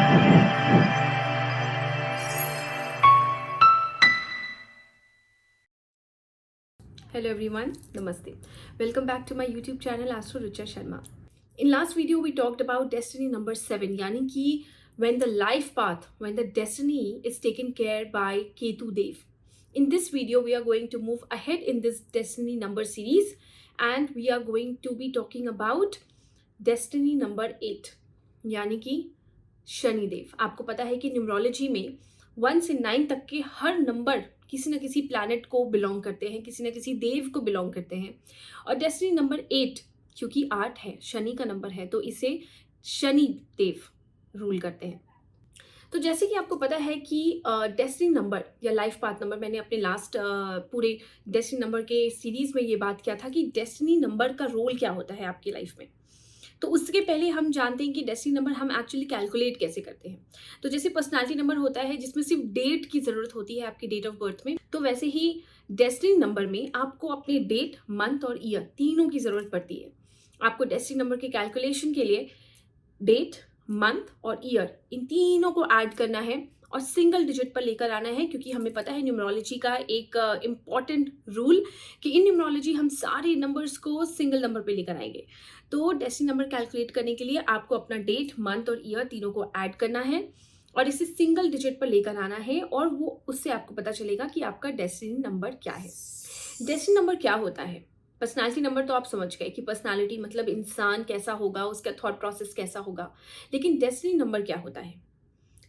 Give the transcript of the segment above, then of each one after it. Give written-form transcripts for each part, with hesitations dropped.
Hello everyone, Namaste. Welcome back to my YouTube channel Astro Richa Sharma. In last video we talked about destiny number 7, yani ki when the life path, when the destiny is taken care by Ketu Dev. In this video we are going to move ahead in this destiny number series and we are going to be talking about destiny number 8, यानी कि शनि देव. आपको पता है कि numerology में 1 से 9 तक के हर नंबर किसी न किसी प्लैनेट को बिलोंग करते हैं, किसी न किसी देव को बिलोंग करते हैं. और डेस्टिनी नंबर 8 क्योंकि 8 है, शनि का नंबर है, तो इसे शनि देव रूल करते हैं. तो जैसे कि आपको पता है कि डेस्टिनी नंबर या लाइफ पाथ नंबर, मैंने अपने लास्ट पूरे डेस्टिनी नंबर के सीरीज में ये बात किया था कि डेस्टिनी नंबर का रोल क्या होता है आपकी लाइफ में. तो उसके पहले हम जानते हैं कि डेस्टिनी नंबर हम एक्चुअली कैलकुलेट कैसे करते हैं. तो जैसे पर्सनालिटी नंबर होता है जिसमें सिर्फ डेट की ज़रूरत होती है आपकी डेट ऑफ बर्थ में, तो वैसे ही डेस्टिनी नंबर में आपको अपने डेट, मंथ और ईयर तीनों की ज़रूरत पड़ती है. आपको डेस्टिनी नंबर के कैलकुलेशन के लिए डेट, मंथ और ईयर, इन तीनों को ऐड करना है और सिंगल डिजिट पर लेकर आना है, क्योंकि हमें पता है न्यूमरोलॉजी का एक इम्पॉर्टेंट रूल कि इन न्यूमरोलॉजी हम सारे नंबर्स को सिंगल नंबर पे लेकर आएंगे. तो डेस्टिनी नंबर कैलकुलेट करने के लिए आपको अपना डेट, मंथ और ईयर तीनों को ऐड करना है और इसे सिंगल डिजिट पर लेकर आना है और वो उससे आपको पता चलेगा कि आपका डेस्टिनी नंबर क्या है. डेस्टिनी नंबर क्या होता है? पर्सनालिटी नंबर तो आप समझ गए कि पर्सनालिटी मतलब इंसान कैसा होगा, उसका थॉट प्रोसेस कैसा होगा. लेकिन डेस्टिनी नंबर क्या होता है?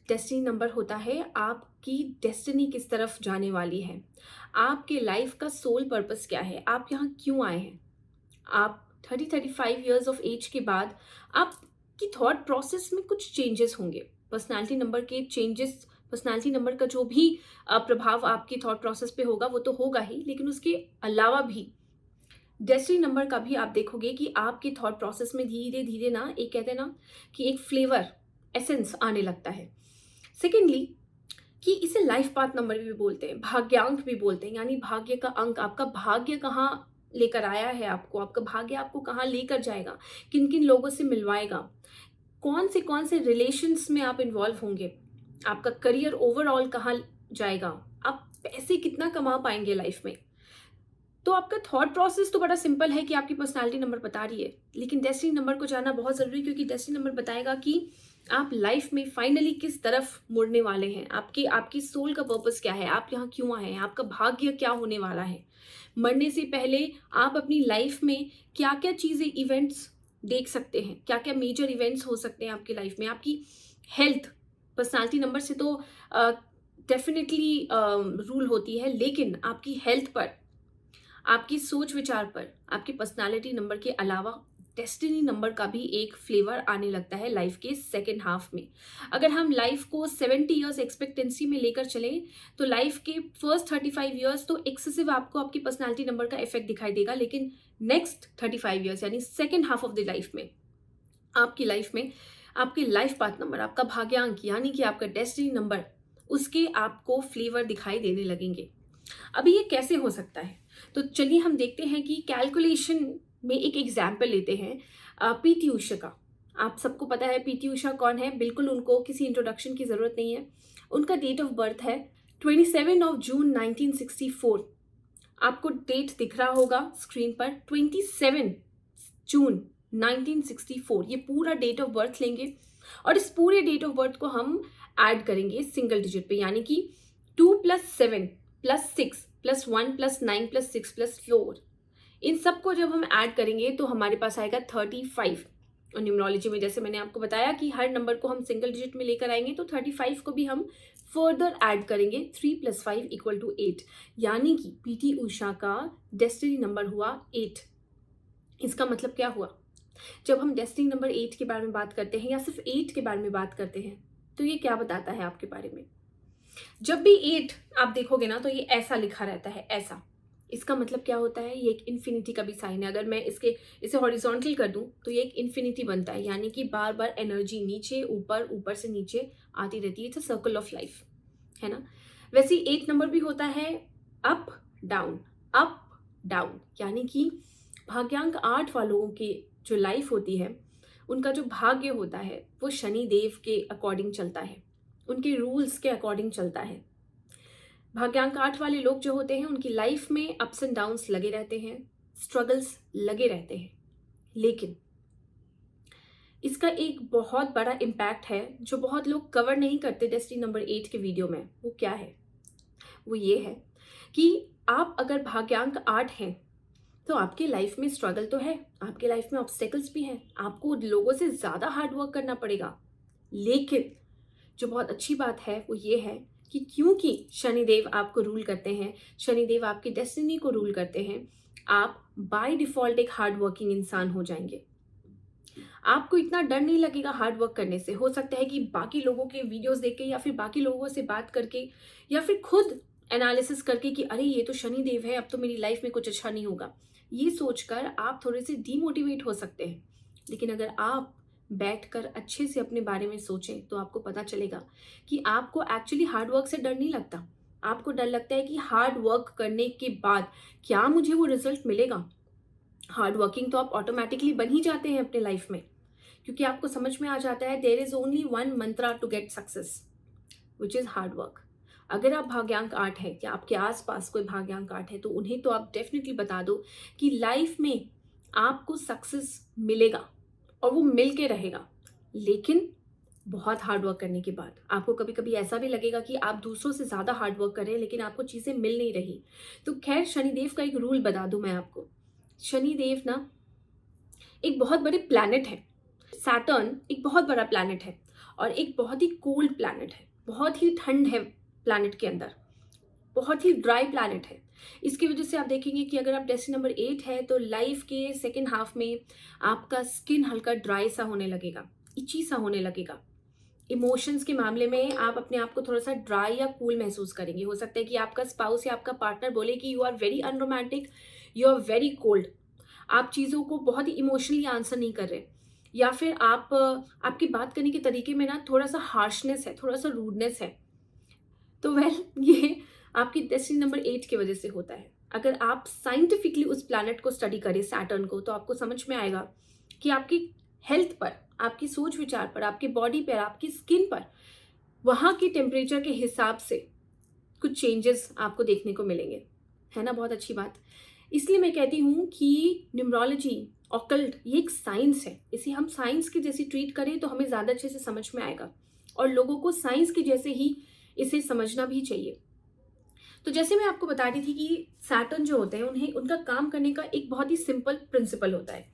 डेस्टिनी नंबर होता है आपकी डेस्टिनी किस तरफ जाने वाली है, आपके लाइफ का सोल पर्पस क्या है, आप यहाँ क्यों आए हैं. आप 30-35 ईयर्स ऑफ एज के बाद आपकी थॉट प्रोसेस में कुछ चेंजेस होंगे. पर्सनालिटी नंबर के चेंजेस, पर्सनालिटी नंबर का जो भी प्रभाव आपकी थॉट प्रोसेस पे होगा वो तो होगा ही, लेकिन उसके अलावा भी डेस्टिनी नंबर का भी आप देखोगे कि आपके थॉट प्रोसेस में धीरे धीरे ना, एक कहते हैं ना कि एक फ्लेवर, एसेंस आने लगता है. सेकेंडली कि इसे लाइफ पाथ नंबर भी बोलते हैं, भाग्यांक भी बोलते हैं, यानी भाग्य का अंक. आपका भाग्य कहाँ लेकर आया है आपको, आपका भाग्य आपको कहाँ लेकर जाएगा, किन किन लोगों से मिलवाएगा, कौन से रिलेशंस में आप इन्वॉल्व होंगे, आपका करियर ओवरऑल कहाँ जाएगा, आप पैसे कितना कमा पाएंगे लाइफ में. तो आपका थॉट प्रोसेस तो बड़ा सिंपल है कि आपकी पर्सनालिटी नंबर बता रही है, लेकिन डेस्टिनी नंबर को जानना बहुत ज़रूरी है, क्योंकि डेस्टिनी नंबर बताएगा कि आप लाइफ में फाइनली किस तरफ मुड़ने वाले हैं, आपकी सोल का पर्पस क्या है, आप यहाँ क्यों आए हैं, आपका भाग्य क्या होने वाला है. मरने से पहले आप अपनी लाइफ में क्या क्या चीज़ें, इवेंट्स देख सकते हैं, क्या क्या मेजर इवेंट्स हो सकते हैं आपकी लाइफ में. आपकी हेल्थ पर्सनालिटी नंबर से तो डेफिनेटली रूल होती है, लेकिन आपकी हेल्थ पर, आपकी सोच विचार पर, आपकी पर्सनालिटी नंबर के अलावा डेस्टिनी नंबर का भी एक फ्लेवर आने लगता है लाइफ के सेकेंड हाफ में. अगर हम लाइफ को 70 ईयर्स एक्सपेक्टेंसी में लेकर चलें तो लाइफ के फर्स्ट 35 ईयर्स तो एक्सेसिव आपको आपकी पर्सनालिटी नंबर का इफेक्ट दिखाई देगा, लेकिन नेक्स्ट 35 ईयर्स यानी second half of the life में, आपकी लाइफ में आपके लाइफ पाथ नंबर, आपका भाग्यांक यानी कि आपका डेस्टिनी नंबर, उसके आपको फ्लेवर दिखाई देने लगेंगे. अभी ये कैसे हो सकता है? तो चलिए हम देखते हैं कि कैलकुलेशन में एक एग्जाम्पल लेते हैं पीटी उषा का. आप सबको पता है पीटी उषा कौन है, बिल्कुल उनको किसी इंट्रोडक्शन की ज़रूरत नहीं है. उनका डेट ऑफ बर्थ है 27 ऑफ जून 1964. आपको डेट दिख रहा होगा स्क्रीन पर, 27 जून 1964. ये पूरा डेट ऑफ बर्थ लेंगे और इस पूरे डेट ऑफ बर्थ को हम ऐड करेंगे सिंगल डिजिट पे, यानी कि 2 + 7 + 6 + 1 + 9 + 6 + 4. इन सब को जब हम ऐड करेंगे तो हमारे पास आएगा 35. और न्यूमरोलॉजी में जैसे मैंने आपको बताया कि हर नंबर को हम सिंगल डिजिट में लेकर आएंगे, तो 35 को भी हम फर्दर ऐड करेंगे. 3 + 5 = 8, यानी कि पीटी उषा का डेस्टिनी नंबर हुआ 8. इसका मतलब क्या हुआ? जब हम डेस्टिनी नंबर 8 के बारे में बात करते हैं या सिर्फ 8 के बारे में बात करते हैं, तो ये क्या बताता है आपके बारे में? जब भी 8 आप देखोगे ना तो ये ऐसा लिखा रहता है, ऐसा. इसका मतलब क्या होता है? ये एक इन्फिनिटी का भी साइन है. अगर मैं इसे हॉरिजॉन्टल कर दूं तो ये एक इन्फिनिटी बनता है, यानी कि बार बार एनर्जी नीचे ऊपर, ऊपर से नीचे आती रहती है. It's a circle of life, है ना. वैसे 8 नंबर भी होता है अप डाउन, यानी कि भाग्यांक 8 वालों की जो लाइफ होती है उनका जो भाग्य होता है वो शनि देव के अकॉर्डिंग चलता है, उनके रूल्स के अकॉर्डिंग चलता है। भाग्यांक 8 वाले लोग जो होते हैं उनकी लाइफ में अप्स एंड डाउन्स लगे रहते हैं, स्ट्रगल्स लगे रहते हैं, लेकिन इसका एक बहुत बड़ा इम्पैक्ट है जो बहुत लोग कवर नहीं करते डेस्टिनी नंबर 8 के वीडियो में। वो क्या है? वो ये है कि आप अगर भाग्यांक 8 हैं तो आपके लाइफ में स्ट्रगल तो है, आपके लाइफ में ऑब्स्टेकल्स भी हैं, आपको लोगों से ज़्यादा हार्ड वर्क करना पड़ेगा। लेकिन जो बहुत अच्छी बात है वो ये है कि क्योंकि शनिदेव आपको रूल करते हैं, शनिदेव आपकी डेस्टिनी को रूल करते हैं, आप बाय डिफ़ॉल्ट एक हार्ड वर्किंग इंसान हो जाएंगे। आपको इतना डर नहीं लगेगा हार्ड वर्क करने से। हो सकता है कि बाकी लोगों के वीडियोस देख के या फिर बाकी लोगों से बात करके या फिर खुद एनालिसिस करके कि अरे ये तो शनिदेव है, अब तो मेरी लाइफ में कुछ अच्छा नहीं होगा, ये सोचकर आप थोड़े से डीमोटिवेट हो सकते हैं। लेकिन अगर आप बैठकर अच्छे से अपने बारे में सोचें तो आपको पता चलेगा कि आपको एक्चुअली हार्ड वर्क से डर नहीं लगता। आपको डर लगता है कि हार्ड वर्क करने के बाद क्या मुझे वो रिजल्ट मिलेगा। हार्ड वर्किंग तो आप ऑटोमेटिकली बन ही जाते हैं अपने लाइफ में, क्योंकि आपको समझ में आ जाता है there is only one mantra to get success, which is hard work. अगर आप भाग्यांक 8 है या आपके आसपास कोई भाग्यांक 8 है तो उन्हें तो आप डेफिनेटली बता दो कि लाइफ में आपको सक्सेस मिलेगा और वो मिल के रहेगा, लेकिन बहुत हार्ड वर्क करने के बाद। आपको कभी कभी ऐसा भी लगेगा कि आप दूसरों से ज़्यादा हार्ड वर्क कर रहे हैं लेकिन आपको चीज़ें मिल नहीं रही। तो खैर, शनिदेव का एक रूल बता दूं मैं आपको। शनिदेव ना एक बहुत बड़े प्लैनेट है। सैटर्न एक बहुत बड़ा प्लैनेट है और एक बहुत ही कोल्ड प्लैनेट है, बहुत ही ठंड है प्लैनेट के अंदर, बहुत ही ड्राई प्लैनेट है। इसकी वजह से आप देखेंगे कि अगर आप डेस्टिनी नंबर 8 है तो लाइफ के सेकेंड हाफ में आपका स्किन हल्का ड्राई सा होने लगेगा, इची सा होने लगेगा। इमोशंस के मामले में आप अपने आप को थोड़ा सा ड्राई या कूल महसूस करेंगे। हो सकता है कि आपका स्पाउस या आपका पार्टनर बोले कि you are very unromantic, you are very cold, आप चीज़ों को बहुत ही इमोशनली आंसर नहीं कर रहे, या फिर आप आपकी बात करने के तरीके में ना थोड़ा सा हार्शनेस है, थोड़ा सा रूडनेस है। तो ये आपकी डेस्टिनी नंबर 8 की वजह से होता है। अगर आप साइंटिफिकली उस प्लैनेट को स्टडी करें, सैटर्न को, तो आपको समझ में आएगा कि आपकी हेल्थ पर, आपकी सोच विचार पर, आपकी बॉडी पर, आपकी स्किन पर, वहाँ के टेम्परेचर के हिसाब से कुछ चेंजेस आपको देखने को मिलेंगे। है ना बहुत अच्छी बात। इसलिए मैं कहती हूँ कि न्यूमरोलॉजी, ऑकल्ट, ये एक साइंस है। इसे हम साइंस की जैसी ट्रीट करें तो हमें ज़्यादा अच्छे से समझ में आएगा और लोगों को साइंस की जैसे ही इसे समझना भी चाहिए। तो जैसे मैं आपको बता रही थी कि सैटर्न जो होते हैं उन्हें, उनका काम करने का एक बहुत ही सिंपल प्रिंसिपल होता है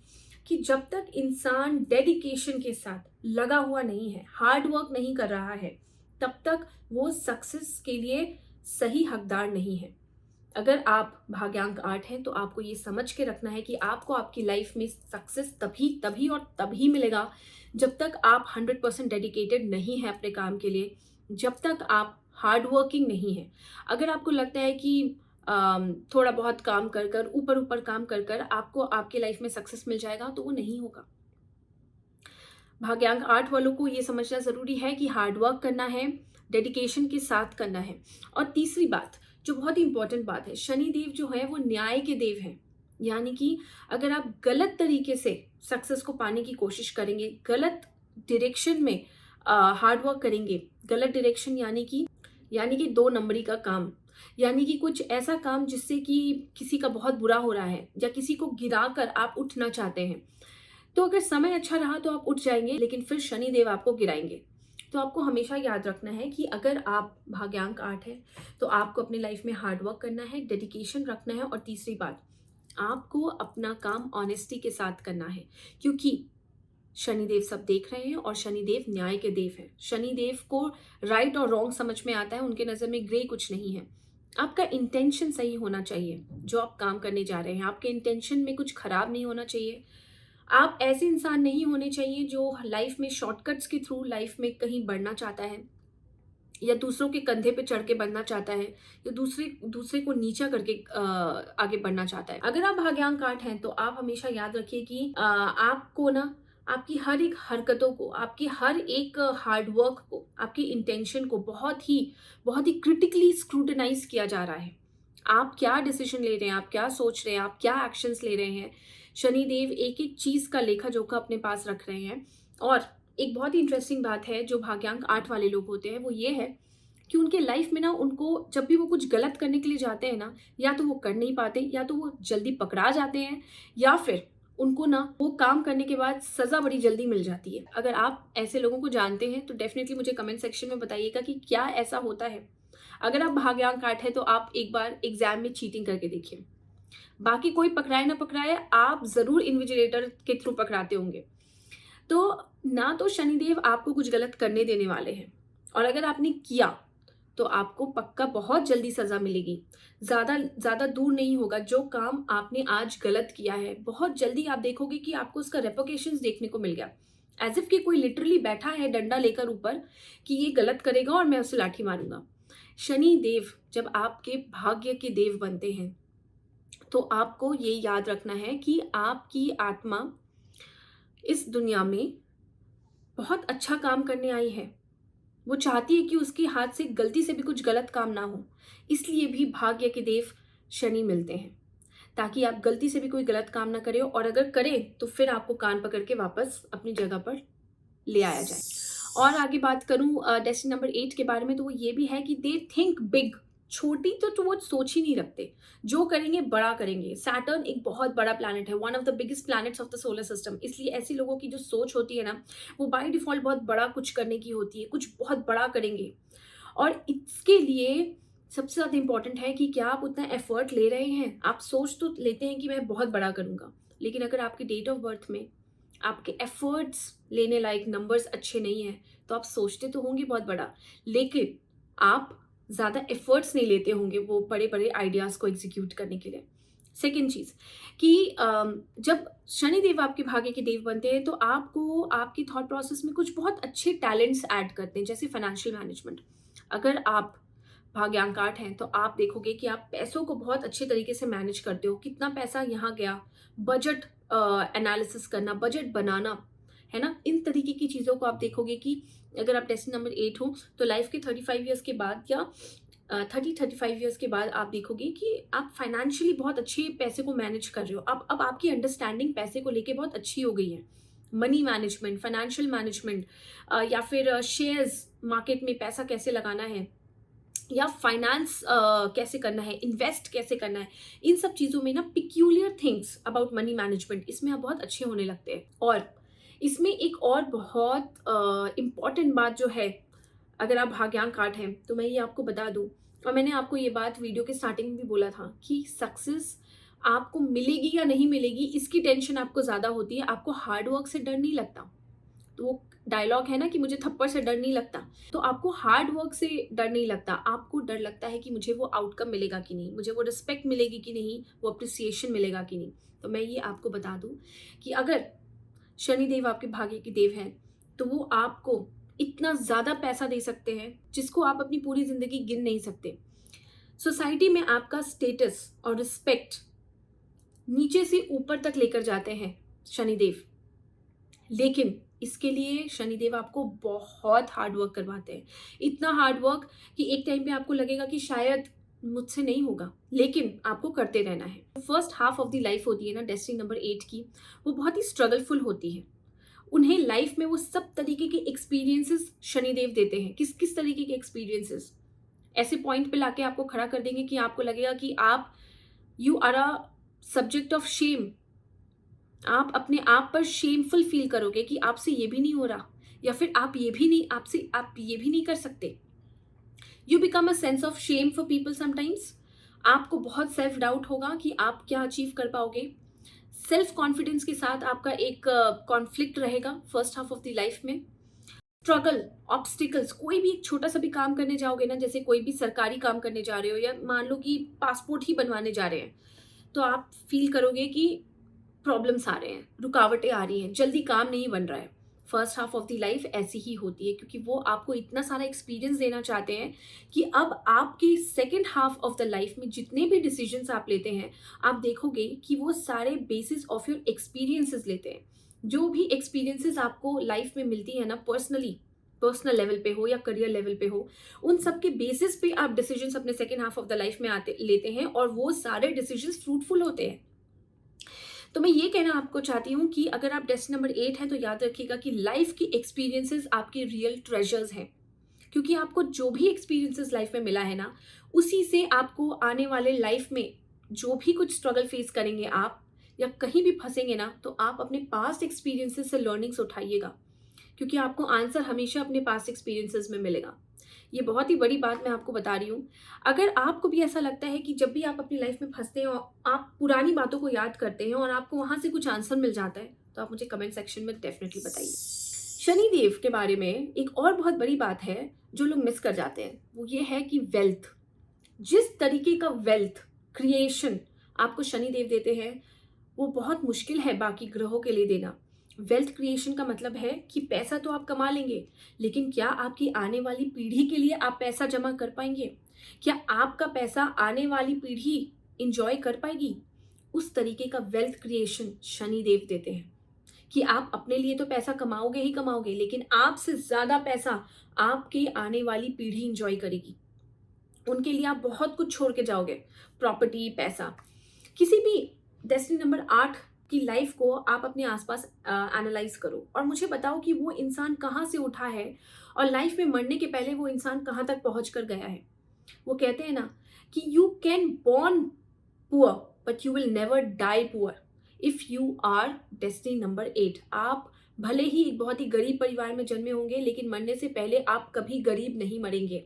कि जब तक इंसान डेडिकेशन के साथ लगा हुआ नहीं है, हार्ड वर्क नहीं कर रहा है, तब तक वो सक्सेस के लिए सही हकदार नहीं है। अगर आप भाग्यांक 8 हैं तो आपको ये समझ के रखना है कि आपको आपकी लाइफ में सक्सेस तभी और तभी मिलेगा जब तक आप 100% डेडिकेटेड नहीं है अपने काम के लिए, जब तक आप हार्ड वर्किंग नहीं है। अगर आपको लगता है कि थोड़ा बहुत काम कर कर, ऊपर काम कर कर आपको आपके लाइफ में सक्सेस मिल जाएगा, तो वो नहीं होगा। भाग्यांक 8 वालों को ये समझना ज़रूरी है कि हार्ड वर्क करना है, डेडिकेशन के साथ करना है। और तीसरी बात जो बहुत ही इंपॉर्टेंट बात है, शनिदेव जो है वो न्याय के देव हैं। यानी कि अगर आप गलत तरीके से सक्सेस को पाने की कोशिश करेंगे, गलत डायरेक्शन में हार्ड वर्क करेंगे, गलत डायरेक्शन यानी कि 2 नंबरी का काम, यानी कि कुछ ऐसा काम जिससे कि किसी का बहुत बुरा हो रहा है या किसी को गिराकर आप उठना चाहते हैं, तो अगर समय अच्छा रहा तो आप उठ जाएंगे, लेकिन फिर शनिदेव आपको गिराएंगे। तो आपको हमेशा याद रखना है कि अगर आप भाग्यांक 8 है तो आपको अपनी लाइफ में हार्ड वर्क करना है, डेडिकेशन रखना है, और तीसरी बात, आपको अपना काम ऑनेस्टी के साथ करना है, क्योंकि शनिदेव सब देख रहे हैं और शनिदेव न्याय के देव हैं। शनिदेव को राइट और रॉन्ग समझ में आता है, उनके नज़र में ग्रे कुछ नहीं है। आपका इंटेंशन सही होना चाहिए, जो आप काम करने जा रहे हैं आपके इंटेंशन में कुछ खराब नहीं होना चाहिए। आप ऐसे इंसान नहीं होने चाहिए जो लाइफ में शॉर्टकट्स के थ्रू लाइफ में कहीं बढ़ना चाहता है या दूसरों के कंधे पे चढ़ के बढ़ना चाहता है या दूसरे को नीचा करके आगे बढ़ना चाहता है। अगर आप भाग्यांक 8 हैं तो आप हमेशा याद रखिए कि आपको ना आपकी हर एक हरकतों को, आपकी हर एक हार्ड वर्क को, आपकी इंटेंशन को बहुत ही क्रिटिकली स्क्रूटनाइज किया जा रहा है। आप क्या डिसीजन ले रहे हैं, आप क्या सोच रहे हैं, आप क्या एक्शंस ले रहे हैं, शनिदेव एक एक चीज़ का लेखा जोखा अपने पास रख रहे हैं। और एक बहुत ही इंटरेस्टिंग बात है जो भाग्यांक 8 वाले लोग होते हैं, वो ये है कि उनके लाइफ में ना, उनको जब भी वो कुछ गलत करने के लिए जाते हैं ना, या तो वो कर नहीं पाते, या तो वो जल्दी पकड़ा जाते हैं, या फिर उनको ना वो काम करने के बाद सज़ा बड़ी जल्दी मिल जाती है। अगर आप ऐसे लोगों को जानते हैं तो डेफ़िनेटली मुझे कमेंट सेक्शन में बताइएगा कि क्या ऐसा होता है। अगर आप भाग्यांक 8 है तो आप एक बार एग्ज़ाम में चीटिंग करके देखिए। बाकी कोई पकड़ाए ना पकड़ाए, आप ज़रूर इन्विजिलेटर के थ्रू पकड़ाते होंगे। तो ना तो शनिदेव आपको कुछ गलत करने देने वाले हैं, और अगर आपने किया तो आपको पक्का बहुत जल्दी सज़ा मिलेगी। ज़्यादा दूर नहीं होगा, जो काम आपने आज गलत किया है, बहुत जल्दी आप देखोगे कि आपको उसका रेपरकशंस देखने को मिल गया। एज़ इफ कि कोई लिटरली बैठा है डंडा लेकर ऊपर कि ये गलत करेगा और मैं उसे लाठी मारूँगा। शनि देव जब आपके भाग्य के देव बनते हैं, तो आपको ये याद रखना है कि आपकी आत्मा इस दुनिया में बहुत अच्छा काम करने आई है। वो चाहती है कि उसके हाथ से गलती से भी कुछ गलत काम ना हो। इसलिए भी भाग्य के देव शनि मिलते हैं, ताकि आप गलती से भी कोई गलत काम ना करें, और अगर करें तो फिर आपको कान पकड़ के वापस अपनी जगह पर ले आया जाए। और आगे बात करूँ डेस्टिनी नंबर 8 के बारे में, तो वो ये भी है कि दे थिंक बिग। छोटी तो वो सोच ही नहीं रखते, जो करेंगे बड़ा करेंगे। सैटर्न एक बहुत बड़ा प्लैनेट है, one of the biggest planets of the solar system. इसलिए ऐसे लोगों की जो सोच होती है ना, वो बाय डिफ़ॉल्ट बहुत बड़ा कुछ करने की होती है, कुछ बहुत बड़ा करेंगे। और इसके लिए सबसे ज़्यादा इम्पोर्टेंट है कि क्या आप उतना एफर्ट ले रहे हैं। आप सोच तो लेते हैं कि मैं बहुत बड़ा करूँगा, लेकिन अगर आपकी डेट ऑफ बर्थ में आपके एफर्ट्स लेने लायक नंबर्स अच्छे नहीं हैं, तो आप सोचते तो होंगे बहुत बड़ा, लेकिन आप ज़्यादा एफर्ट्स नहीं लेते होंगे वो बड़े बड़े आइडियाज़ को एग्जीक्यूट करने के लिए। सेकेंड चीज़ कि जब शनिदेव आपके भाग्य के देव बनते हैं, तो आपको आपकी थॉट प्रोसेस में कुछ बहुत अच्छे टैलेंट्स ऐड करते हैं, जैसे फाइनेंशियल मैनेजमेंट। अगर आप भाग्यांक 8 हैं, तो आप देखोगे कि आप पैसों को बहुत अच्छे तरीके से मैनेज करते हो। कितना पैसा यहाँ गया, बजट एनालिसिस करना, बजट बनाना, है ना? इन तरीके की चीज़ों को आप देखोगे कि अगर आप डेस्टिनी नंबर 8 हो, तो लाइफ के 35 ईयर्स के बाद, या 30-35 ईयर्स के बाद आप देखोगे कि आप फाइनेंशियली बहुत अच्छे पैसे को मैनेज कर रहे हो। अब आपकी अंडरस्टैंडिंग पैसे को लेके बहुत अच्छी हो गई है। मनी मैनेजमेंट, फाइनेंशियल मैनेजमेंट, या फिर शेयर्स मार्केट में पैसा कैसे लगाना है, या फाइनेंस कैसे करना है, इन्वेस्ट कैसे करना है, इन सब चीज़ों में ना peculiar things about money management, इसमें आप बहुत अच्छे होने लगते हैं। और इसमें एक और बहुत इम्पॉर्टेंट बात जो है, अगर आप भाग्यांक 8 हैं, तो मैं ये आपको बता दूं, और मैंने आपको ये बात वीडियो के स्टार्टिंग में भी बोला था कि सक्सेस आपको मिलेगी या नहीं मिलेगी, इसकी टेंशन आपको ज़्यादा होती है, आपको हार्डवर्क से डर नहीं लगता। तो वो डायलॉग है ना कि मुझे थप्पड़ से डर नहीं लगता, तो आपको हार्ड वर्क से डर नहीं लगता, आपको डर लगता है कि मुझे वो आउटकम मिलेगा कि नहीं, मुझे वो रिस्पेक्ट मिलेगी कि नहीं, वो अप्रिसिएशन मिलेगा कि नहीं। तो मैं ये आपको बता दूं कि अगर शनिदेव आपके भाग्य के देव हैं, तो वो आपको इतना ज़्यादा पैसा दे सकते हैं जिसको आप अपनी पूरी ज़िंदगी गिन नहीं सकते। सोसाइटी में आपका स्टेटस और रिस्पेक्ट नीचे से ऊपर तक लेकर जाते हैं शनिदेव, लेकिन इसके लिए शनिदेव आपको बहुत हार्ड वर्क करवाते हैं। इतना हार्ड वर्क कि एक टाइम पे आपको लगेगा कि शायद मुझसे नहीं होगा, लेकिन आपको करते रहना है। First half of the life होती है ना डेस्टिनी नंबर 8 की, वो बहुत ही स्ट्रगलफुल होती है। उन्हें लाइफ में वो सब तरीके के एक्सपीरियंसेस शनिदेव देते हैं। किस किस तरीके के एक्सपीरियंसेस? ऐसे पॉइंट पे लाके आपको खड़ा कर देंगे कि आपको लगेगा कि आप you are a subject of shame. आप अपने आप पर शेमफुल फील करोगे कि आपसे ये भी नहीं हो रहा, या फिर आप ये भी नहीं कर सकते। You become a sense of shame for people sometimes. आपको बहुत सेल्फ डाउट होगा कि आप क्या अचीव कर पाओगे। सेल्फ कॉन्फिडेंस के साथ आपका एक कॉन्फ्लिक्ट रहेगा first half of the life में। स्ट्रगल, ऑब्स्टिकल्स, कोई भी एक छोटा सा भी काम करने जाओगे ना, जैसे कोई भी सरकारी काम करने जा रहे हो, या मान लो कि पासपोर्ट ही बनवाने जा रहे हैं, तो आप फील करोगे कि प्रॉब्लम्स आ रहे हैं, रुकावटें आ रही हैं, जल्दी काम नहीं बन रहा है। First half of the life ऐसी ही होती है, क्योंकि वो आपको इतना सारा एक्सपीरियंस देना चाहते हैं कि अब आपकी second half of the life में जितने भी डिसीजंस आप लेते हैं, आप देखोगे कि वो सारे बेसिस ऑफ योर एक्सपीरियंसेस लेते हैं। जो भी एक्सपीरियंसेस आपको लाइफ में मिलती है ना, पर्सनल लेवल पे हो या करियर लेवल पे हो, उन सब के बेसिस पे आप डिसीजंस अपने second half of the life में लेते हैं, और वो सारे डिसीजंस फ्रूटफुल होते हैं। तो मैं ये कहना आपको चाहती हूँ कि अगर आप डेस्टिनी नंबर 8 है तो याद रखिएगा कि लाइफ की एक्सपीरियंसेस आपके रियल ट्रेजर्स हैं, क्योंकि आपको जो भी एक्सपीरियंसेस लाइफ में मिला है ना, उसी से आपको आने वाले लाइफ में जो भी कुछ स्ट्रगल फेस करेंगे आप या कहीं भी फंसेंगे ना, तो आप अपने पास्ट एक्सपीरियंसेस से लर्निंग्स उठाइएगा, क्योंकि आपको आंसर हमेशा अपने पास्ट एक्सपीरियंसेस में मिलेगा। ये बहुत ही बड़ी बात मैं आपको बता रही हूँ। अगर आपको भी ऐसा लगता है कि जब भी आप अपनी लाइफ में फंसते हैं और आप पुरानी बातों को याद करते हैं और आपको वहाँ से कुछ आंसर मिल जाता है, तो आप मुझे कमेंट सेक्शन में डेफिनेटली बताइए। शनि देव के बारे में एक और बहुत बड़ी बात है जो लोग मिस कर जाते हैं, वो ये है कि वेल्थ, जिस तरीके का वेल्थ क्रिएशन आपको शनि देव देते हैं वो बहुत मुश्किल है बाकी ग्रहों के लिए देना। वेल्थ क्रिएशन का मतलब है कि पैसा तो आप कमा लेंगे, लेकिन क्या आपकी आने वाली पीढ़ी के लिए आप पैसा जमा कर पाएंगे? क्या आपका पैसा आने वाली पीढ़ी इंजॉय कर पाएगी? उस तरीके का वेल्थ क्रिएशन शनि देव देते हैं कि आप अपने लिए तो पैसा कमाओगे ही कमाओगे, लेकिन आपसे ज़्यादा पैसा आपके आने वाली पीढ़ी इंजॉय करेगी। उनके लिए आप बहुत कुछ छोड़ के जाओगे, प्रॉपर्टी, पैसा। किसी भी डेस्टिनी नंबर 8 की लाइफ को आप अपने आसपास एनालाइज करो और मुझे बताओ कि वो इंसान कहाँ से उठा है और लाइफ में मरने के पहले वो इंसान कहाँ तक पहुँच कर गया है। वो कहते हैं ना कि you can born poor but you will never die poor if you are destiny number 8। आप भले ही एक बहुत ही गरीब परिवार में जन्मे होंगे, लेकिन मरने से पहले आप कभी गरीब नहीं मरेंगे।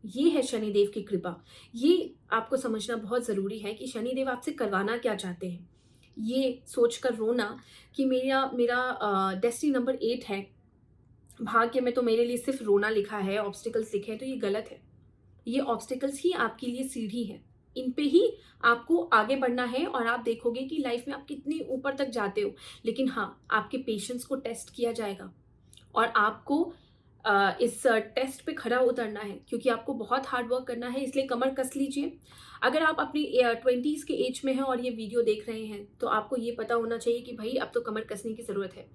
ये है शनिदेव की कृपा। ये आपको समझना बहुत ज़रूरी है कि शनिदेव आपसे करवाना क्या चाहते हैं। ये सोचकर रोना कि मेरा मेरा डेस्टिनी नंबर 8 है, भाग्य में तो मेरे लिए सिर्फ रोना लिखा है, ऑब्स्टिकल्स लिखे हैं, तो ये गलत है। ये ऑब्स्टिकल्स ही आपके लिए सीढ़ी है, इन पे ही आपको आगे बढ़ना है और आप देखोगे कि लाइफ में आप कितनी ऊपर तक जाते हो। लेकिन हाँ, आपके पेशेंस को टेस्ट किया जाएगा और आपको इस टेस्ट पे खरा उतरना है, क्योंकि आपको बहुत हार्ड वर्क करना है। इसलिए कमर कस लीजिए। अगर आप अपनी 20s के एज में हैं और ये वीडियो देख रहे हैं, तो आपको ये पता होना चाहिए कि भाई अब तो कमर कसने की ज़रूरत है।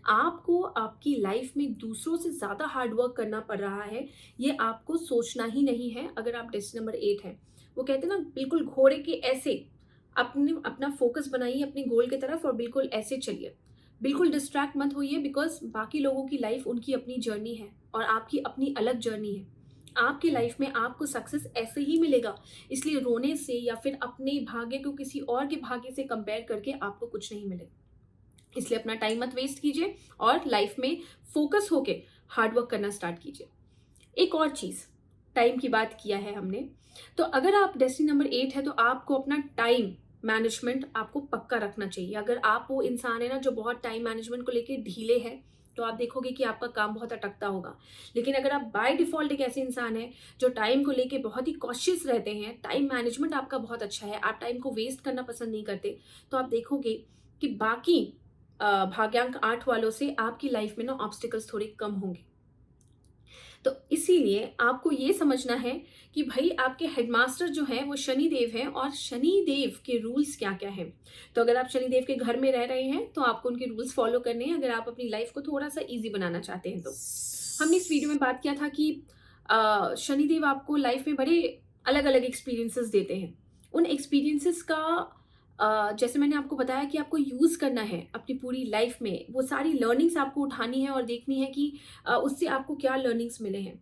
आपको आपकी लाइफ में दूसरों से ज़्यादा हार्ड वर्क करना पड़ रहा है, ये आपको सोचना ही नहीं है। अगर आप डेस्टिनी नंबर 8 हैं, वो कहते हैं ना, बिल्कुल घोड़े के ऐसे अपना फोकस बनाइए अपने गोल की तरफ और बिल्कुल ऐसे चलिए। बिल्कुल डिस्ट्रैक्ट मत होइए, बिकॉज बाकी लोगों की लाइफ उनकी अपनी जर्नी है और आपकी अपनी अलग जर्नी है। आपकी लाइफ में आपको सक्सेस ऐसे ही मिलेगा, इसलिए रोने से या फिर अपने भाग्य को किसी और के भाग्य से कंपेयर करके आपको कुछ नहीं मिलेगा। इसलिए अपना टाइम मत वेस्ट कीजिए और लाइफ में फोकस होके हार्डवर्क करना स्टार्ट कीजिए। एक और चीज़, टाइम की बात किया है हमने, तो अगर आप डेस्टिनी नंबर 8 है तो आपको अपना टाइम मैनेजमेंट आपको पक्का रखना चाहिए। अगर आप वो इंसान है ना जो बहुत टाइम मैनेजमेंट को लेके ढीले हैं, तो आप देखोगे कि आपका काम बहुत अटकता होगा। लेकिन अगर आप बाय डिफ़ॉल्ट एक ऐसे इंसान हैं जो टाइम को लेके बहुत ही कॉशियस रहते हैं, टाइम मैनेजमेंट आपका बहुत अच्छा है, आप टाइम को वेस्ट करना पसंद नहीं करते, तो आप देखोगे कि बाकी भाग्यांक 8 वालों से आपकी लाइफ में ना ऑब्स्टिकल्स थोड़े कम होंगे। तो इसीलिए आपको ये समझना है कि भाई आपके हेडमास्टर जो हैं वो शनि देव हैं और शनि देव के रूल्स क्या क्या हैं। तो अगर आप शनि देव के घर में रह रहे हैं तो आपको उनके रूल्स फॉलो करने हैं, अगर आप अपनी लाइफ को थोड़ा सा ईजी बनाना चाहते हैं तो। हमने इस वीडियो में बात किया था कि शनि देव आपको लाइफ में बड़े अलग अलग एक्सपीरियंसेस देते हैं। उन एक्सपीरियंसेस का जैसे मैंने आपको बताया कि आपको यूज़ करना है अपनी पूरी लाइफ में, वो सारी लर्निंग्स आपको उठानी है और देखनी है कि उससे आपको क्या लर्निंग्स मिले हैं।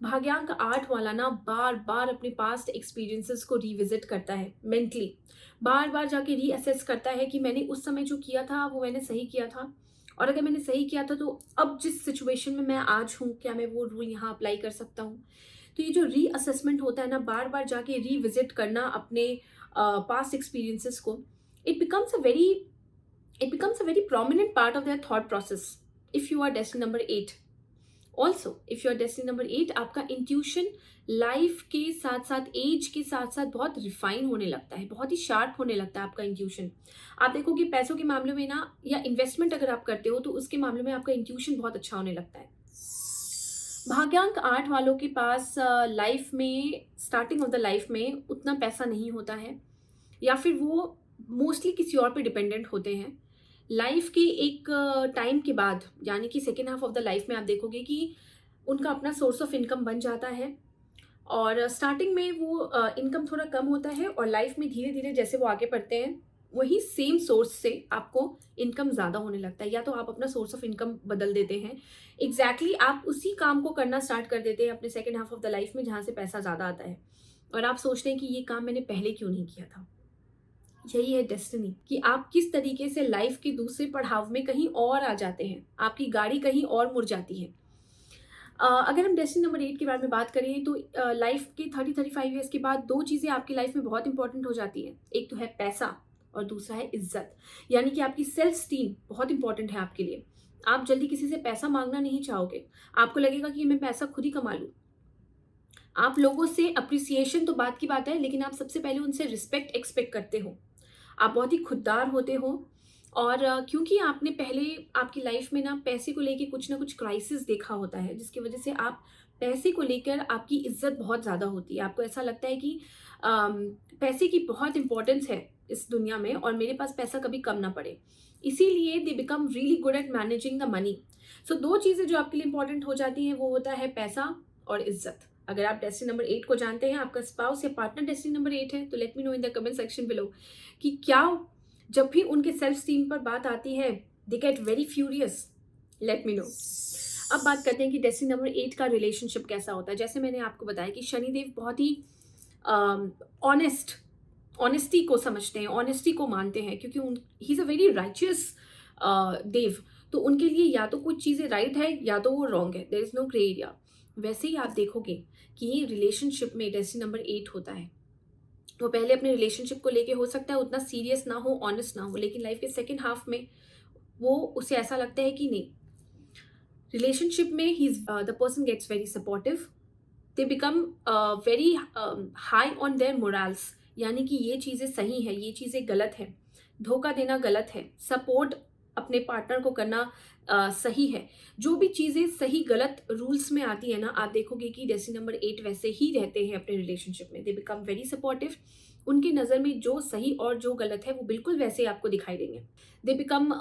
भाग्यांक 8 वाला ना बार बार अपने पास्ट एक्सपीरियंसेस को रिविजिट करता है मेंटली, बार बार जाके रीअसेस करता है कि मैंने उस समय जो किया था वो मैंने सही किया था, और अगर मैंने सही किया था तो अब जिस सिचुएशन में मैं आज हूँ क्या मैं वो रूल यहाँ अप्लाई कर सकता हूँ। तो ये जो रीअसेसमेंट होता है ना, बार बार जाके रिविजिट करना अपने past experiences को, it becomes a very prominent part of their thought process if you are destiny number 8. Also if you are destiny number 8, आपका intuition लाइफ के साथ साथ एज के साथ साथ बहुत रिफाइन होने लगता है, बहुत ही शार्प होने लगता है आपका इंट्यूशन। आप देखोगे पैसों के मामले में ना, या इन्वेस्टमेंट अगर आप करते हो तो उसके मामले में आपका इंट्यूशन बहुत अच्छा होने लगता है। भाग्यांक 8 वालों के पास लाइफ में, स्टार्टिंग ऑफ द लाइफ में उतना पैसा नहीं होता है, या फिर वो मोस्टली किसी और पे डिपेंडेंट होते हैं। लाइफ के एक टाइम के बाद, यानी कि second half of the life में आप देखोगे कि उनका अपना सोर्स ऑफ इनकम बन जाता है, और स्टार्टिंग में वो इनकम थोड़ा कम होता है और लाइफ में धीरे धीरे जैसे वो आगे बढ़ते हैं वही सेम सोर्स से आपको इनकम ज़्यादा होने लगता है, या तो आप अपना सोर्स ऑफ इनकम बदल देते हैं। एग्जैक्टली आप उसी काम को करना स्टार्ट कर देते हैं अपने second half of the life में जहाँ से पैसा ज़्यादा आता है, और आप सोचते हैं कि ये काम मैंने पहले क्यों नहीं किया था। यही है डेस्टिनी, कि आप किस तरीके से लाइफ के दूसरे पड़ाव में कहीं और आ जाते हैं, आपकी गाड़ी कहीं और मुड़ जाती है। अगर हम डेस्टिनी नंबर 8 के बारे में बात करें तो लाइफ के 30-35 ईयर्स के बाद दो चीज़ें आपकी लाइफ में बहुत इंपॉर्टेंट हो जाती हैं। एक तो है पैसा और दूसरा है इज्जत, यानी कि आपकी सेल्फ स्टीम बहुत इंपॉर्टेंट है आपके लिए। आप जल्दी किसी से पैसा मांगना नहीं चाहोगे, आपको लगेगा कि मैं पैसा खुद ही कमा लूँ। आप लोगों से अप्रिसिएशन तो बात की बात है, लेकिन आप सबसे पहले उनसे रिस्पेक्ट एक्सपेक्ट करते हो। आप बहुत ही खुददार होते हो, और क्योंकि आपने पहले आपकी लाइफ में ना पैसे को लेके कुछ ना कुछ क्राइसिस देखा होता है, जिसकी वजह से आप पैसे को लेकर आपकी इज्जत बहुत ज़्यादा होती है। आपको ऐसा लगता है कि पैसे की बहुत इंपॉर्टेंस है इस दुनिया में, और मेरे पास पैसा कभी कम ना पड़े, इसीलिए they become really good at managing the money. So दो चीज़ें जो आपके लिए इंपॉर्टेंट हो जाती हैं वो होता है पैसा और इज्जत। अगर आप डेस्टिनी नंबर 8 को जानते हैं, आपका स्पाउस या पार्टनर डेस्टिनी नंबर 8 है, तो let me know in the comment section below कि क्या जब भी उनके सेल्फ स्टीम पर बात आती है they get very furious. Let me know. अब बात करते हैं कि डेस्टिनी नंबर 8 का रिलेशनशिप कैसा होता है। जैसे मैंने आपको बताया कि शनिदेव बहुत ही ऑनेस्टी को समझते हैं, ऑनेस्टी को मानते हैं, क्योंकि he is a very righteous dev. तो उनके लिए या तो कुछ चीज़ें राइट है या तो वो रॉन्ग है, there is no grey area. वैसे ही आप देखोगे कि रिलेशनशिप में डेस्टिनी नंबर 8 होता है, वो पहले अपने रिलेशनशिप को लेके हो सकता है उतना सीरियस ना हो, ऑनेस्ट ना हो, लेकिन लाइफ के सेकेंड हाफ में वो उसे ऐसा लगता है कि नहीं, रिलेशनशिप में ही the person gets very supportive, they become very high on their morals, यानी कि ये चीज़ें सही है, ये चीज़ें गलत है, धोखा देना गलत है, सपोर्ट अपने पार्टनर को करना सही है। जो भी चीज़ें सही गलत रूल्स में आती है ना, आप देखोगे कि डेस्टिनी नंबर 8 वैसे ही रहते हैं अपने रिलेशनशिप में। दे बिकम वेरी सपोर्टिव, उनकी नज़र में जो सही और जो गलत है वो बिल्कुल वैसे ही आपको दिखाई देंगे। दे become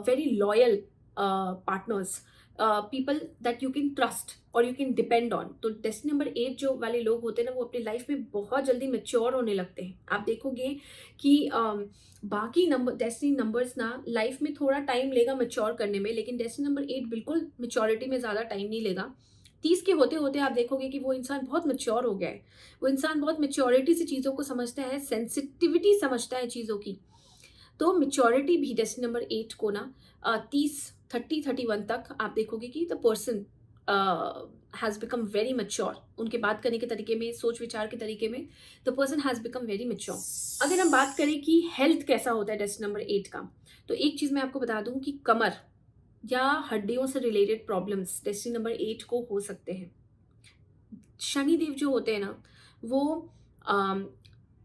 very loyal partners, people that you can trust और यू कैन डिपेंड ऑन। तो डेस्टिनी नंबर 8 जो वाले लोग होते हैं ना, वो अपनी लाइफ में बहुत जल्दी मेच्योर होने लगते हैं। आप देखोगे कि बाकी नंबर डेस्टिनी नंबर्स ना लाइफ में थोड़ा टाइम लेगा मेच्योर करने में, लेकिन डेस्टिनी नंबर 8 बिल्कुल मेच्योरिटी में ज़्यादा टाइम नहीं लेगा। 30 के होते होते आप देखोगे कि वो इंसान बहुत मेच्योर हो गया है, वो इंसान बहुत मेच्योरिटी से चीज़ों को समझता है, सेंसिटिविटी समझता है चीज़ों की। तो मेच्योरिटी भी डेस्टिनी नंबर 8 को ना 30-31 तक आप देखोगे कि the person has become very mature. उनके बात करने के तरीके में, सोच विचार के तरीके में, the person has become very mature. अगर हम बात करें कि हेल्थ कैसा होता है डेस्टिनी नंबर 8 का, तो एक चीज़ मैं आपको बता दूं कि कमर या हड्डियों से रिलेटेड प्रॉब्लम्स डेस्टिनी नंबर 8 को हो सकते हैं। शनिदेव जो होते हैं ना, वो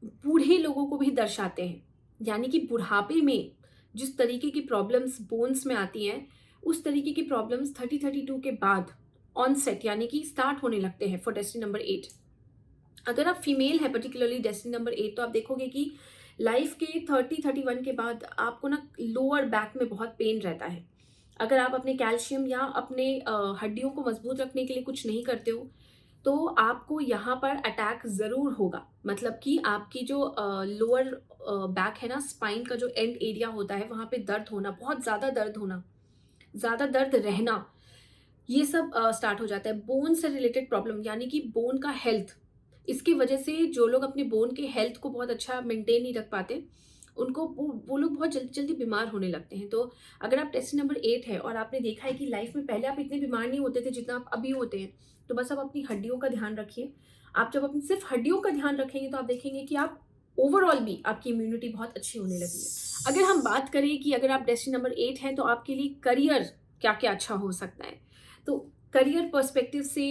बूढ़े लोगों को भी दर्शाते हैं, यानी कि बुढ़ापे में जिस तरीके की प्रॉब्लम्स बोन्स में आती हैं, उस तरीके की प्रॉब्लम्स 30-32 के बाद ऑनसेट यानी कि स्टार्ट होने लगते हैं फॉर डेस्टिनी नंबर 8। अगर आप फीमेल है पर्टिकुलरली डेस्टिनी नंबर 8, तो आप देखोगे कि लाइफ के 30-31 के बाद आपको ना लोअर बैक में बहुत पेन रहता है। अगर आप अपने कैल्शियम या अपने हड्डियों को मजबूत रखने के लिए कुछ नहीं करते हो, तो आपको यहाँ पर अटैक ज़रूर होगा। मतलब कि आपकी जो लोअर बैक है ना, स्पाइन का जो एंड एरिया होता है, वहाँ पे दर्द होना, बहुत ज़्यादा दर्द होना, ज़्यादा दर्द रहना, ये सब स्टार्ट हो जाता है। बोन से रिलेटेड प्रॉब्लम यानी कि बोन का हेल्थ, इसकी वजह से जो लोग अपने बोन के हेल्थ को बहुत अच्छा मेंटेन नहीं रख पाते, उनको वो लोग बहुत जल्दी जल्दी बीमार होने लगते हैं। तो अगर आप डेस्टिनी नंबर 8 है और आपने देखा है कि लाइफ में पहले आप इतने बीमार नहीं होते थे जितना आप अभी होते हैं, तो बस आप अपनी हड्डियों का ध्यान रखिए। आप जब अपनी सिर्फ हड्डियों का ध्यान रखेंगे तो आप देखेंगे कि आप ओवरऑल भी आपकी इम्यूनिटी बहुत अच्छी होने लगी है। अगर हम बात करें कि अगर आप डेस्टिनी नंबर 8 हैं तो आपके लिए करियर क्या क्या अच्छा हो सकता है, तो करियर पर्सपेक्टिव से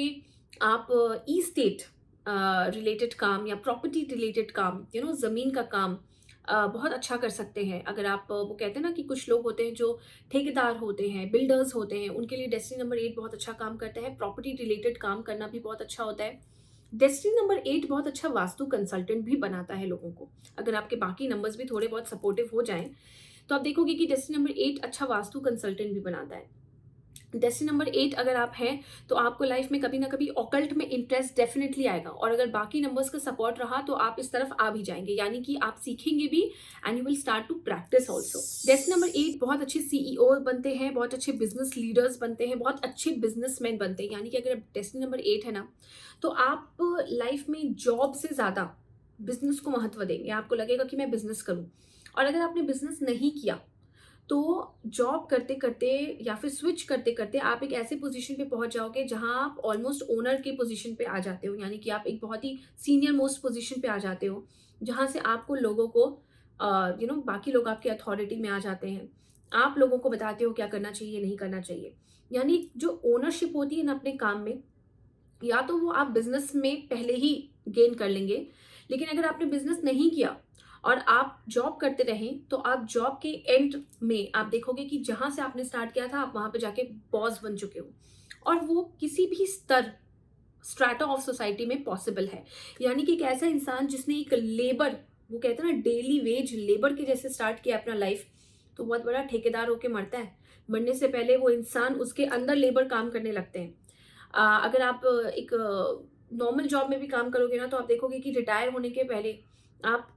आप ई स्टेट रिलेटेड काम या प्रॉपर्टी रिलेटेड काम, ज़मीन का काम बहुत अच्छा कर सकते हैं। अगर आप वो कहते हैं ना कि कुछ लोग होते हैं जो ठेकेदार होते हैं, बिल्डर्स होते हैं, उनके लिए डेस्टिनी नंबर 8 बहुत अच्छा काम करता है। प्रॉपर्टी रिलेटेड काम करना भी बहुत अच्छा होता है। डेस्टिनी नंबर 8 बहुत अच्छा वास्तु कंसल्टेंट भी बनाता है लोगों को। अगर आपके बाकी नंबर्स भी थोड़े बहुत सपोर्टिव हो जाएं, तो आप देखोगे कि डेस्टिनी नंबर 8 अच्छा वास्तु कंसल्टेंट भी बनाता है। डेस्टिनी नंबर 8 अगर आप हैं तो आपको लाइफ में कभी ना कभी ऑकल्ट में इंटरेस्ट डेफिनेटली आएगा, और अगर बाकी नंबर्स का सपोर्ट रहा तो आप इस तरफ आ भी जाएंगे, यानी कि आप सीखेंगे भी and you will start to practise also. Destiny number 8 बहुत अच्छे सीईओ बनते हैं, बहुत अच्छे बिजनेस लीडर्स बनते हैं, बहुत अच्छे बिजनेसमैन बनते हैं। यानी कि अगर डेस्टिनी नंबर 8 है ना, तो आप लाइफ में जॉब से ज़्यादा बिजनेस को महत्व देंगे। आपको लगेगा कि मैं बिजनेस करूँ, और अगर आपने बिजनेस नहीं किया तो जॉब करते करते या फिर स्विच करते करते आप एक ऐसे पोजीशन पे पहुंच जाओगे जहां आप ऑलमोस्ट ओनर के पोजीशन पे आ जाते हो, यानी कि आप एक बहुत ही सीनियर मोस्ट पोजीशन पे आ जाते हो, जहां से आपको लोगों को बाकी लोग आपके अथॉरिटी में आ जाते हैं। आप लोगों को बताते हो क्या करना चाहिए नहीं करना चाहिए। यानी जो ओनरशिप होती है ना अपने काम में, या तो वो आप बिजनेस में पहले ही गेन कर लेंगे, लेकिन अगर आपने बिजनेस नहीं किया और आप जॉब करते रहें तो आप जॉब के एंड में आप देखोगे कि जहां से आपने स्टार्ट किया था आप वहां पे जाके बॉस बन चुके हो, और वो किसी भी स्तर स्ट्रैटा ऑफ सोसाइटी में पॉसिबल है। यानी कि एक ऐसा इंसान जिसने एक लेबर, वो कहते हैं ना डेली वेज लेबर के जैसे स्टार्ट किया अपना लाइफ, तो बहुत बड़ा ठेकेदार होके मरता है। मरने से पहले वो इंसान उसके अंदर लेबर काम करने लगते हैं। अगर आप एक नॉर्मल जॉब में भी काम करोगे ना, तो आप देखोगे कि रिटायर होने के पहले आप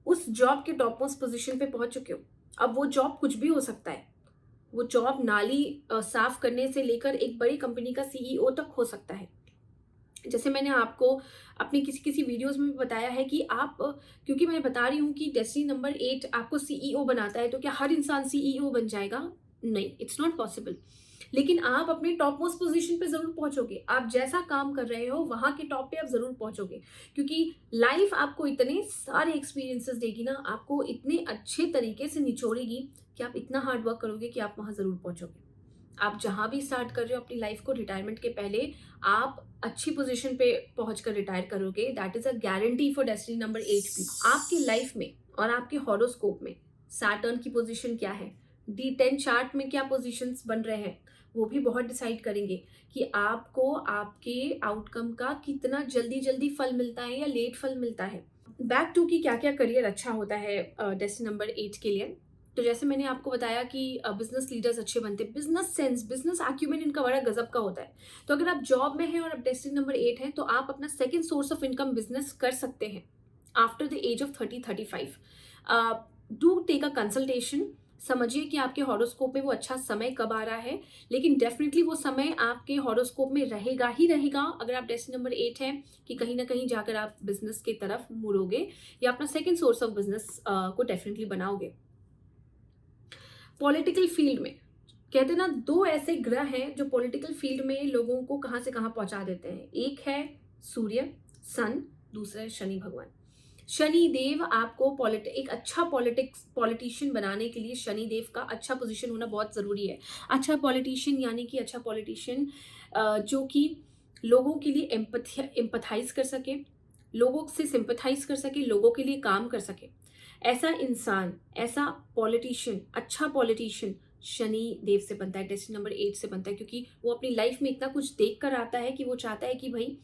उस जॉब के टॉप मोस्ट पोजीशन पे पहुंच चुके हो। अब वो जॉब कुछ भी हो सकता है। वो जॉब नाली साफ करने से लेकर एक बड़ी कंपनी का सीईओ तक हो सकता है। जैसे मैंने आपको अपनी किसी किसी वीडियोस में भी बताया है कि आप क्योंकि मैं बता रही हूँ कि डेस्टिनी नंबर 8 आपको सीईओ बनाता है, तो क्या हर इंसान सीईओ बन जाएगा? नहीं, इट्स नॉट पॉसिबल। लेकिन आप अपने टॉप मोस्ट पोजीशन पे जरूर पहुंचोगे। आप जैसा काम कर रहे हो वहां के टॉप पे आप जरूर पहुंचोगे, क्योंकि लाइफ आपको इतने सारे एक्सपीरियंसेस देगी ना, आपको इतने अच्छे तरीके से निचोड़ेगी कि आप इतना हार्ड वर्क करोगे कि आप वहां जरूर पहुंचोगे। आप जहां भी स्टार्ट कर रहे हो अपनी लाइफ को, रिटायरमेंट के पहले आप अच्छी पोजीशन पे पहुंचकर रिटायर करोगे। That is a guarantee for destiny number 8 भी। आपकी लाइफ में और आपके हॉरोस्कोप में सैटर्न की पोजीशन क्या है, D10 चार्ट में क्या पोजीशंस बन रहे हैं, वो भी बहुत डिसाइड करेंगे कि आपको आपके आउटकम का कितना जल्दी जल्दी फल मिलता है या लेट फल मिलता है। बैक टू की क्या क्या करियर अच्छा होता है डेस्टिनी नंबर 8 के लिए। तो जैसे मैंने आपको बताया कि बिजनेस लीडर्स अच्छे बनते हैं, बिजनेस सेंस, बिजनेस एक्यूमेन इनका बड़ा गजब का होता है। तो अगर आप जॉब में हैं और आप डेस्टिनी नंबर 8 है, तो आप अपना second source of income business कर सकते हैं after the age of 30-35। Do take a consultation, समझिए कि आपके हॉरोस्कोप में वो अच्छा समय कब आ रहा है, लेकिन डेफिनेटली वो समय आपके हॉरोस्कोप में रहेगा ही रहेगा अगर आप डेस्टिनी नंबर 8 है, कि कहीं ना कहीं जाकर आप बिजनेस की तरफ मुड़ोगे या अपना सेकंड सोर्स ऑफ बिजनेस को डेफिनेटली बनाओगे। पॉलिटिकल फील्ड में कहते हैं ना, दो ऐसे ग्रह हैं जो पॉलिटिकल फील्ड में लोगों को कहां से कहां पहुंचा देते हैं। एक है सूर्य, सन, दूसरा है शनि भगवान। शनि देव आपको एक अच्छा पॉलिटिशियन बनाने के लिए शनि देव का अच्छा पोजीशन होना बहुत ज़रूरी है। अच्छा पॉलिटिशियन यानी कि अच्छा पॉलिटिशियन जो कि लोगों के लिए एम्पथाइज कर सके, लोगों से सिंपथाइज कर सके, लोगों के लिए काम कर सके। ऐसा इंसान, ऐसा पॉलिटिशियन, अच्छा पॉलिटिशियन शनि देव से बनता है, डेस्टिनी नंबर 8 से बनता है, क्योंकि वो अपनी लाइफ में इतना कुछ देख कर आता है कि वो चाहता है कि भाई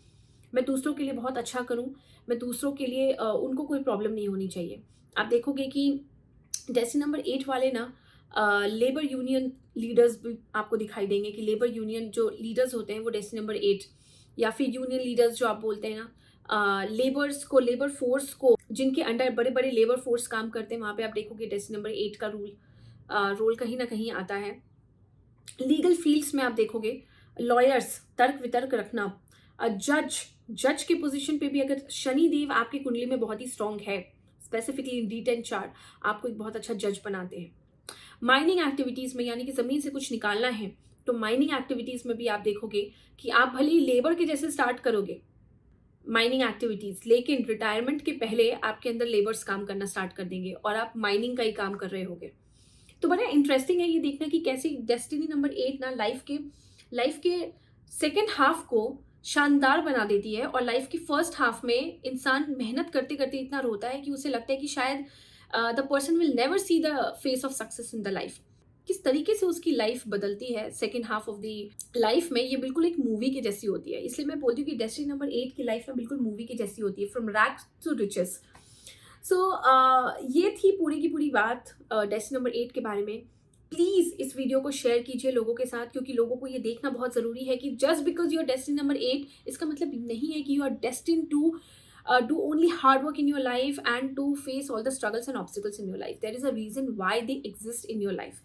मैं दूसरों के लिए बहुत अच्छा करूं, मैं दूसरों के लिए उनको कोई प्रॉब्लम नहीं होनी चाहिए। आप देखोगे कि डेस्टिनी नंबर 8 वाले ना लेबर यूनियन लीडर्स भी आपको दिखाई देंगे, कि लेबर यूनियन जो लीडर्स होते हैं वो डेस्टिनी नंबर 8, या फिर यूनियन लीडर्स जो आप बोलते हैं ना, लेबर फोर्स को जिनके अंडर बड़े बड़े लेबर फोर्स काम करते हैं, वहाँ पे आप देखोगे डेस्टिनी नंबर 8 का रोल कहीं ना कहीं आता है। लीगल फील्ड्स में आप देखोगे लॉयर्स, तर्क वितर्क रखना, जज के पोजीशन पे भी अगर शनि देव आपकी कुंडली में बहुत ही स्ट्रांग है, स्पेसिफिकली D10 चार्ट, आपको एक बहुत अच्छा जज बनाते हैं। माइनिंग एक्टिविटीज में, यानी कि जमीन से कुछ निकालना है, तो माइनिंग एक्टिविटीज में भी आप देखोगे कि आप भले ही लेबर के जैसे स्टार्ट करोगे माइनिंग एक्टिविटीज, लेकिन रिटायरमेंट के पहले आपके अंदर लेबर्स काम करना स्टार्ट कर देंगे और आप माइनिंग का ही काम कर रहे होगे। तो बड़ा इंटरेस्टिंग है ये देखना कि कैसे डेस्टिनी नंबर 8 ना लाइफ के सेकेंड हाफ को शानदार बना देती है, और लाइफ की फर्स्ट हाफ में इंसान मेहनत करते करते इतना रोता है कि उसे लगता है कि शायद the person will never see the face of success in the life. किस तरीके से उसकी लाइफ बदलती है second half of the life में, ये बिल्कुल एक मूवी की जैसी होती है। इसलिए मैं बोलती हूँ कि डेस्टिनी नंबर 8 की लाइफ में बिल्कुल मूवी की जैसी होती है, फ्रॉम रैग्स टू रिचेस। सो ये थी पूरी की पूरी बात डेस्टिनी नंबर 8 के बारे में। प्लीज़ इस वीडियो को शेयर कीजिए लोगों के साथ, क्योंकि लोगों को ये देखना बहुत ज़रूरी है कि just because you are destiny number 8 इसका मतलब नहीं है कि you are destined to do only hard work in your life and to face all the struggles and obstacles in your life. There is a reason why they exist in your life.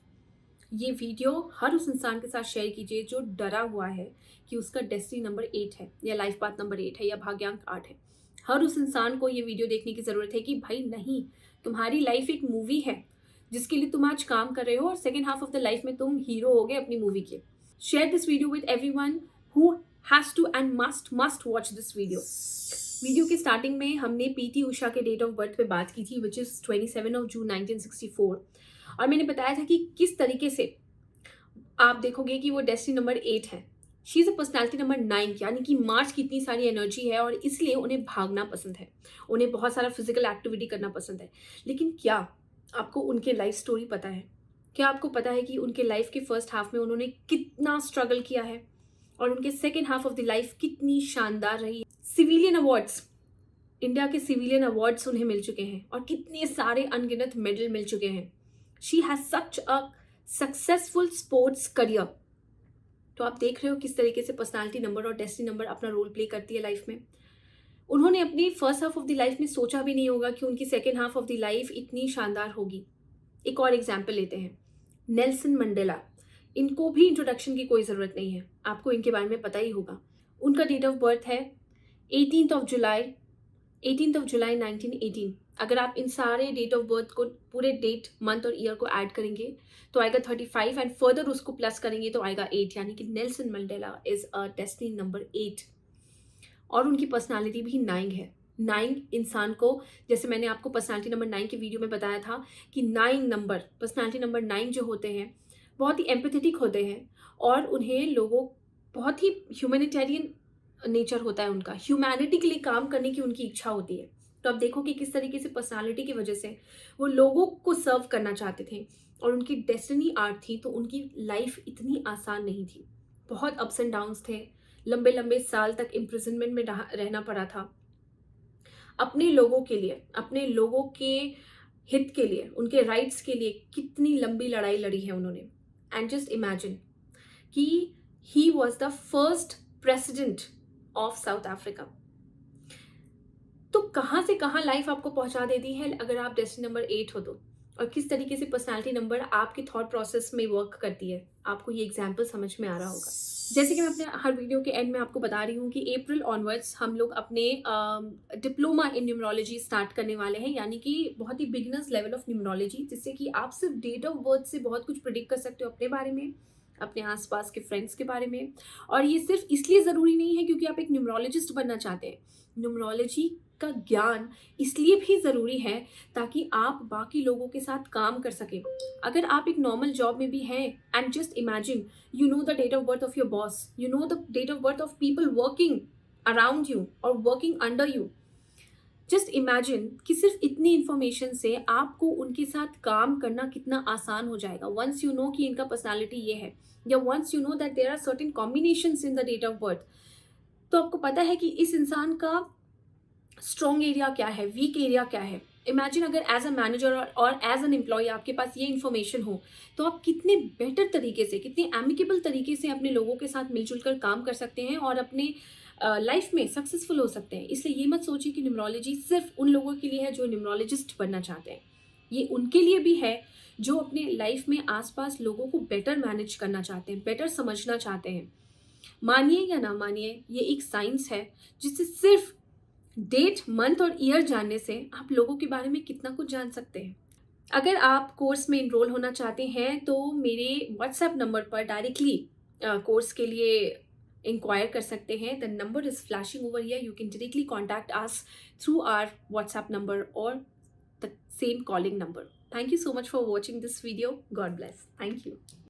ये video हर उस इंसान के साथ share कीजिए जो डरा हुआ है कि उसका डेस्टिनी नंबर 8 है या लाइफ पाथ नंबर 8 है या भाग्यांक 8 है। हर उस इंसान को ये वीडियो देखने की ज़रूरत है कि भाई नहीं, तुम्हारी लाइफ एक मूवी है जिसके लिए तुम आज काम कर रहे हो और second half of the life में तुम हीरो हो गए अपनी मूवी के। Share this video with everyone who has to and must watch this video. Video के स्टार्टिंग में हमने पीटी उषा के डेट ऑफ बर्थ पे बात की थी, विच इज़ 27 of June 1964, और मैंने बताया था कि किस तरीके से आप देखोगे कि वो डेस्टिनी नंबर 8 है। She is a personality number 9, यानी कि मार्च की इतनी सारी एनर्जी है और इसलिए उन्हें भागना पसंद है, उन्हें बहुत सारा फिजिकल एक्टिविटी करना पसंद है। लेकिन क्या आपको उनके लाइफ स्टोरी पता है? क्या आपको पता है कि उनके लाइफ के फर्स्ट हाफ में उन्होंने कितना स्ट्रगल किया है और उनके second half of the life कितनी शानदार रही? सिविलियन अवार्ड्स, इंडिया के सिविलियन अवार्ड्स उन्हें मिल चुके हैं और कितने सारे अनगिनत मेडल मिल चुके हैं। She has such a successful sports career. तो आप देख रहे हो किस तरीके से पर्सनालिटी नंबर और डेस्टिनी नंबर अपना रोल प्ले करती है लाइफ में। उन्होंने अपनी first half of the life में सोचा भी नहीं होगा कि उनकी second half of the life इतनी शानदार होगी। एक और एग्जाम्पल लेते हैं, नेल्सन मंडेला। इनको भी इंट्रोडक्शन की कोई ज़रूरत नहीं है, आपको इनके बारे में पता ही होगा। उनका डेट ऑफ बर्थ है 18th of July 1918। अगर आप इन सारे डेट ऑफ बर्थ को, पूरे डेट, मंथ और ईयर को ऐड करेंगे तो आएगा 35 एंड फर्दर उसको प्लस करेंगे तो आएगा 8, यानी कि Nelson Mandela is a destiny number 8। और उनकी पर्सनालिटी भी 9 है। 9 इंसान को, जैसे मैंने आपको पर्सनालिटी नंबर 9 की वीडियो में बताया था कि 9 नंबर, पर्सनालिटी नंबर 9 जो होते हैं बहुत ही एम्पैथेटिक होते हैं और उन्हें लोगों, बहुत ही ह्यूमैनिटेरियन नेचर होता है उनका, ह्यूमैनिटी के लिए काम करने की उनकी इच्छा होती है। तो आप देखो कि किस तरीके से पर्सनालिटी की वजह से वो लोगों को सर्व करना चाहते थे और उनकी डेस्टिनी 8 थी, तो उनकी लाइफ इतनी आसान नहीं थी। बहुत अप्स एंड डाउन्स थे, लंबे लंबे साल तक इम्प्रिजनमेंट में रहना पड़ा था। अपने लोगों के लिए, अपने लोगों के हित के लिए, उनके राइट्स के लिए कितनी लंबी लड़ाई लड़ी है उन्होंने। एंड जस्ट इमेजिन कि he was the first president of south Africa. तो कहाँ से कहाँ लाइफ आपको पहुंचा देती है अगर आप डेस्टिनी नंबर 8 हो तो, और किस तरीके से पर्सनालिटी नंबर आपके थॉट प्रोसेस में वर्क करती है, आपको ये एग्जाम्पल समझ में आ रहा होगा। जैसे कि मैं अपने हर वीडियो के एंड में आपको बता रही हूँ कि अप्रैल ऑनवर्ड्स हम लोग अपने डिप्लोमा इन न्यूमरोलॉजी स्टार्ट करने वाले हैं, यानी कि बहुत ही बिगिनर्स लेवल ऑफ न्यूमरोलॉजी, जिससे कि आप सिर्फ डेट ऑफ बर्थ से बहुत कुछ प्रिडिक्ट कर सकते हो अपने बारे में, अपने आसपास के फ्रेंड्स के बारे में। और ये सिर्फ इसलिए ज़रूरी नहीं है क्योंकि आप एक न्यूमरोलॉजिस्ट बनना चाहते हैं। न्यूमरोलॉजी का ज्ञान इसलिए भी ज़रूरी है ताकि आप बाकी लोगों के साथ काम कर सकें। अगर आप एक नॉर्मल जॉब में भी हैं, and just imagine you know the date of birth of your boss, you know the date of birth of people working around you और working under you. Just imagine कि सिर्फ इतनी इन्फॉर्मेशन से आपको उनके साथ काम करना कितना आसान हो जाएगा। वंस यू नो कि इनका पर्सनालिटी ये है, या once you know that there are certain combinations in the date of birth, तो आपको पता है कि इस इंसान का स्ट्रॉन्ग एरिया क्या है, वीक एरिया क्या है। इमेजिन अगर एज अ मैनेजर और एज एन एम्प्लॉय आपके पास ये इन्फॉर्मेशन हो, तो आप कितने बेटर तरीके से, कितने एमिकेबल तरीके से अपने लोगों के साथ मिलजुल कर काम कर सकते हैं और अपने लाइफ में सक्सेसफुल हो सकते हैं। इसलिए ये मत सोचिए कि न्यूमरोलॉजी सिर्फ उन लोगों के लिए है जो न्यूमरोलॉजिस्ट बनना चाहते हैं, ये उनके लिए भी है जो अपने लाइफ में आसपास लोगों को बेटर मैनेज करना चाहते हैं, बेटर समझना चाहते हैं। मानिए या ना मानिए, ये एक साइंस है जिससे सिर्फ डेट, मंथ और ईयर जानने से आप लोगों के बारे में कितना कुछ जान सकते हैं। अगर आप कोर्स में इनरोल होना चाहते हैं तो मेरे व्हाट्सएप नंबर पर डायरेक्टली कोर्स के लिए इंक्वायर कर सकते हैं। The number is flashing over here, you can directly contact us through our WhatsApp number और the same calling number. Thank you so much for watching this video. God bless. Thank you.